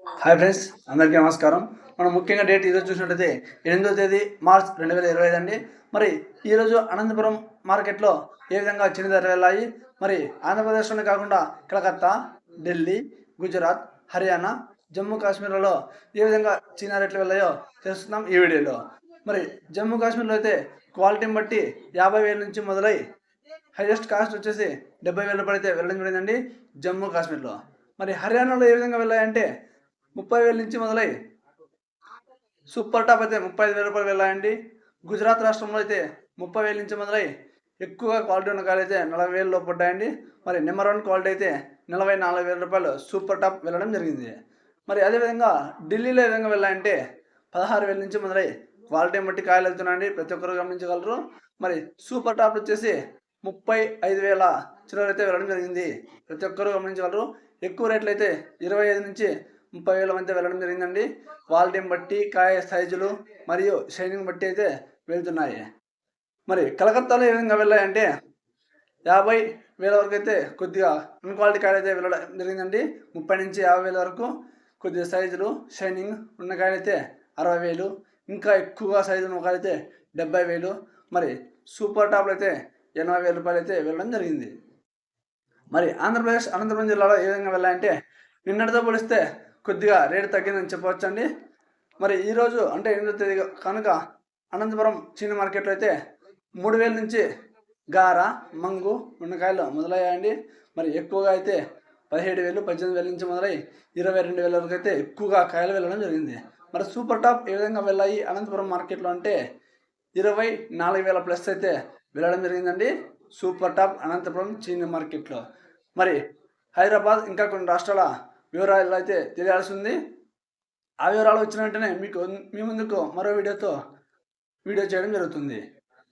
Hi friends, అందరికీ నమస్కారం. మనం ముఖ్యంగా డేట్ ఈరోజు చూసినట్టయితే 8వ తేదీ మార్చ్ 2025 అండి. మరి ఈరోజు అనంతపురం మార్కెట్లో ఏ విధంగా చిన్న ధరలు వెళ్ళాయి, మరి ఆంధ్రప్రదేశ్లోనే కాకుండా కలకత్తా, ఢిల్లీ, గుజరాత్, హర్యానా, జమ్మూ కాశ్మీర్లలో ఏ విధంగా చీనా రేట్లు వెళ్ళాయో తెలుస్తున్నాం ఈ వీడియోలో. మరి జమ్మూ కాశ్మీర్లో అయితే క్వాలిటీని బట్టి 50,000 నుంచి మొదలై హైయెస్ట్ కాస్ట్ వచ్చేసి 70,000 రూపాయలు అయితే వెళ్ళడం జరిగిందండి జమ్మూ కాశ్మీర్లో. మరి హర్యానాలో ఏ విధంగా వెళ్ళాయంటే 30,000 నుంచి మొదలై సూపర్ టాప్ అయితే 35,000 రూపాయలు వెళ్ళాయండి. గుజరాత్ రాష్ట్రంలో అయితే 30,000 నుంచి మొదలై ఎక్కువగా క్వాలిటీ ఉన్న కాయలు అయితే 40,000 లోపు పడ్డాయండి. మరి నెంబర్ 1 క్వాలిటీ అయితే 44,000 రూపాయలు సూపర్ టాప్ వెళ్ళడం జరిగింది. మరి అదేవిధంగా ఢిల్లీలో ఏ విధంగా వెళ్ళాయంటే 16,000 నుంచి మొదలై క్వాలిటీ బట్టి కాయలు వెళ్తున్నాయండి, ప్రతి ఒక్కరు గమనించగలరు. మరి సూపర్ టాప్ వచ్చేసి 35,000 చిల్లర అయితే వెళ్ళడం జరిగింది, ప్రతి ఒక్కరు గమనించగలరు. ఎక్కువ రేట్లు అయితే 25 నుంచి 30,000 మధ్య వెళ్ళడం జరిగిందండి. క్వాలిటీని బట్టి, కాయ సైజులు మరియు షైనింగ్ బట్టి అయితే వెళ్తున్నాయి. మరి కలకత్తాలో ఏ విధంగా వెళ్ళాయంటే 50,000 వరకు అయితే కొద్దిగా అన్క్వాలిటీ కాయలు అయితే వెళ్ళడం జరిగిందండి. 30 నుంచి 50,000 వరకు కొద్దిగా సైజులు షైనింగ్ ఉన్న కాయలు అయితే 60,000, ఇంకా ఎక్కువగా సైజు ఉన్న కాయలు అయితే 70,000, మరి సూపర్ టాప్లు అయితే 80,000 రూపాయలు అయితే వెళ్ళడం జరిగింది. మరి ఆంధ్రప్రదేశ్ అనంతపురం జిల్లాలో ఏ విధంగా వెళ్ళాయంటే నిన్నటితో పోలిస్తే కొద్దిగా రేటు తగ్గిందని చెప్పవచ్చండి. మరి ఈరోజు అంటే 8వ తేదీ కనుక అనంతపురం చిన్న మార్కెట్లో అయితే 3,000 నుంచి గార, మంగు, మునక్కాయలు మొదలయ్యాయండి. మరి ఎక్కువగా అయితే 17,000, 18,000 నుంచి మొదలై 22,000 వరకు అయితే ఎక్కువగా కాయలు వెళ్ళడం జరిగింది. మరి సూపర్ టాప్ ఏ విధంగా వెళ్ళాయి అనంతపురం మార్కెట్లో అంటే 24,000 ప్లస్ అయితే వెళ్ళడం జరిగిందండి సూపర్ టాప్ అనంతపురం చీని మార్కెట్లో. మరి హైదరాబాద్ ఇంకా కొన్ని రాష్ట్రాల వివరాలు అయితే తెలియాల్సి ఉంది. ఆ వివరాలు వచ్చిన వెంటనే మీ ముందుకు మరో వీడియో చేయడం జరుగుతుంది.